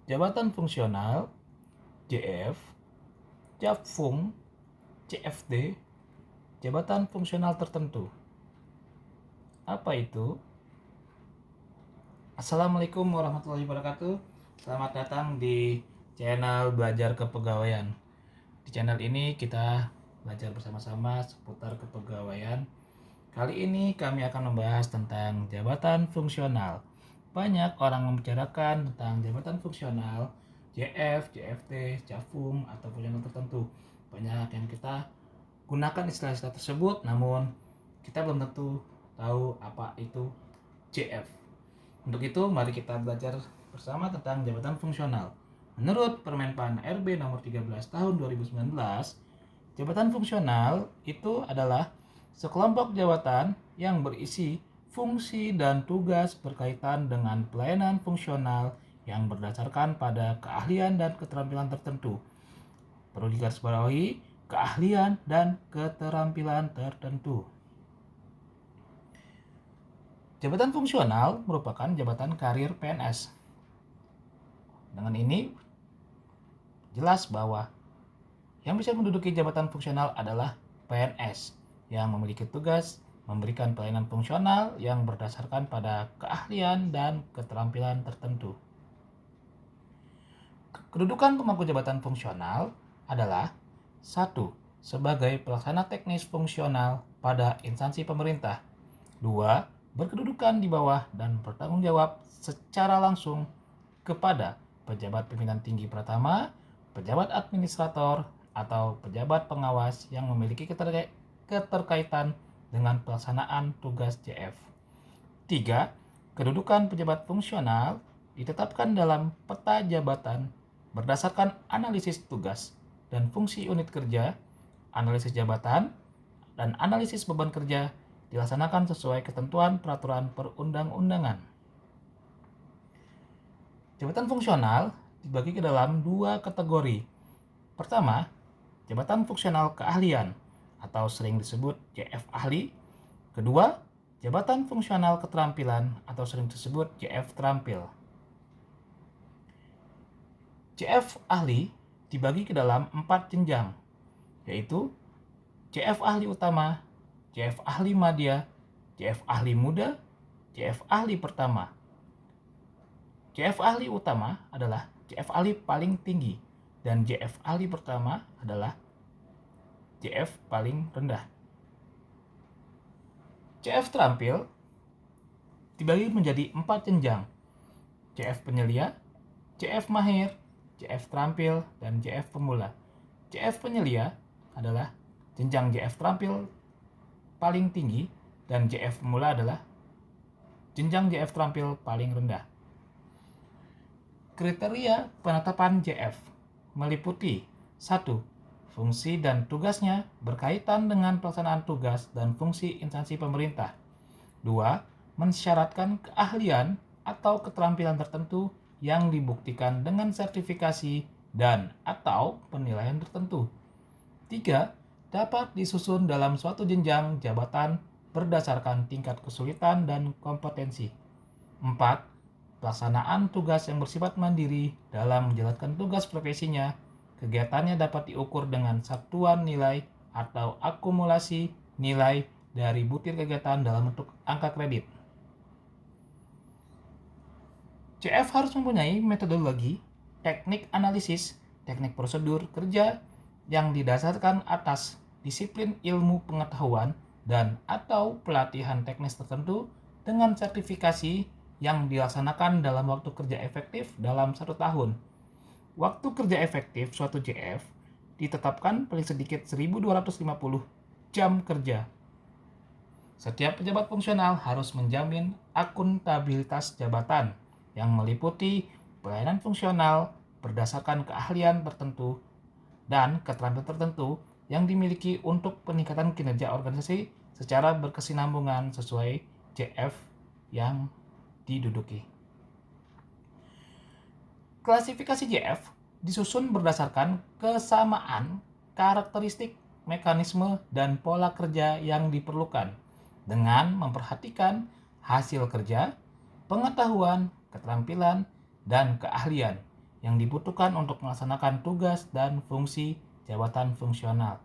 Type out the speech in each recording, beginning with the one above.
jabatan fungsional, JF, Japfung, CFD, jabatan fungsional tertentu. Apa itu? Assalamualaikum warahmatullahi wabarakatuh. Selamat datang di channel Belajar Kepegawaian. Di channel ini kita belajar bersama-sama seputar kepegawaian. Kali ini kami akan membahas tentang jabatan fungsional. Banyak orang membicarakan tentang jabatan fungsional, JF, JFT, Jafung, atau fungsional tertentu. Banyak yang kita gunakan istilah-istilah tersebut, namun kita belum tentu tahu apa itu JF. Untuk itu, mari kita belajar bersama tentang jabatan fungsional. Menurut Permenpan RB nomor 13 tahun 2019, jabatan fungsional itu adalah sekelompok jabatan yang berisi fungsi dan tugas berkaitan dengan pelayanan fungsional yang berdasarkan pada keahlian dan keterampilan tertentu. Perlu digarisbawahi, keahlian dan keterampilan tertentu. Jabatan fungsional merupakan jabatan karir PNS. Dengan ini jelas bahwa yang bisa menduduki jabatan fungsional adalah PNS yang memiliki tugas memberikan pelayanan fungsional yang berdasarkan pada keahlian dan keterampilan tertentu. Kedudukan pemangku jabatan fungsional adalah 1. Sebagai pelaksana teknis fungsional pada instansi pemerintah. 2. Berkedudukan di bawah dan bertanggung jawab secara langsung kepada pejabat pimpinan tinggi pertama, pejabat administrator, atau pejabat pengawas yang memiliki keterkaitan dengan pelaksanaan tugas JF. 3. Kedudukan pejabat fungsional ditetapkan dalam peta jabatan berdasarkan analisis tugas dan fungsi unit kerja, analisis jabatan, dan analisis beban kerja dilaksanakan sesuai ketentuan peraturan perundang-undangan. Jabatan fungsional dibagi ke dalam 2 kategori. Pertama, jabatan fungsional keahlian atau sering disebut JF ahli. Kedua, jabatan fungsional keterampilan atau sering disebut JF terampil. JF ahli dibagi ke dalam 4 jenjang, yaitu JF ahli utama, JF ahli madya, JF ahli muda, JF ahli pertama. JF ahli utama adalah JF ahli paling tinggi dan JF ahli pertama adalah JF paling rendah. JF terampil dibagi menjadi 4 jenjang, JF penyelia, JF mahir, JF terampil, dan JF pemula. JF penyelia adalah jenjang JF terampil paling tinggi dan JF pemula adalah jenjang JF terampil paling rendah. Kriteria penetapan JF meliputi 1. Fungsi dan tugasnya berkaitan dengan pelaksanaan tugas dan fungsi instansi pemerintah. 2. Mensyaratkan keahlian atau keterampilan tertentu yang dibuktikan dengan sertifikasi dan atau penilaian tertentu. 3. Dapat disusun dalam suatu jenjang jabatan berdasarkan tingkat kesulitan dan kompetensi. 4. Pelaksanaan tugas yang bersifat mandiri dalam menjalankan tugas profesinya. Kegiatannya dapat diukur dengan satuan nilai atau akumulasi nilai dari butir kegiatan dalam bentuk angka kredit. JF harus mempunyai metodologi, teknik analisis, teknik prosedur kerja yang didasarkan atas disiplin ilmu pengetahuan dan atau pelatihan teknis tertentu dengan sertifikasi yang dilaksanakan dalam waktu kerja efektif dalam 1 tahun. Waktu kerja efektif suatu JF ditetapkan paling sedikit 1.250 jam kerja. Setiap pejabat fungsional harus menjamin akuntabilitas jabatan yang meliputi pelayanan fungsional berdasarkan keahlian tertentu dan keterampilan tertentu yang dimiliki untuk peningkatan kinerja organisasi secara berkesinambungan sesuai JF yang diduduki. Klasifikasi JF disusun berdasarkan kesamaan karakteristik, mekanisme, dan pola kerja yang diperlukan dengan memperhatikan hasil kerja, pengetahuan, keterampilan, dan keahlian yang dibutuhkan untuk melaksanakan tugas dan fungsi jabatan fungsional.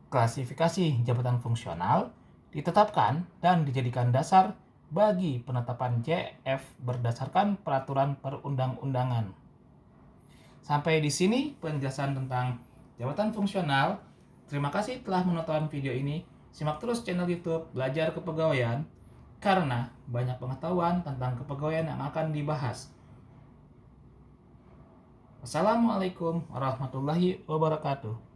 Klasifikasi jabatan fungsional ditetapkan dan dijadikan dasar bagi penetapan JF berdasarkan peraturan perundang-undangan. Sampai di sini penjelasan tentang jabatan fungsional. Terima kasih telah menonton video ini. Simak terus channel YouTube Belajar Kepegawaian karena banyak pengetahuan tentang kepegawaian yang akan dibahas. Wassalamualaikum warahmatullahi wabarakatuh.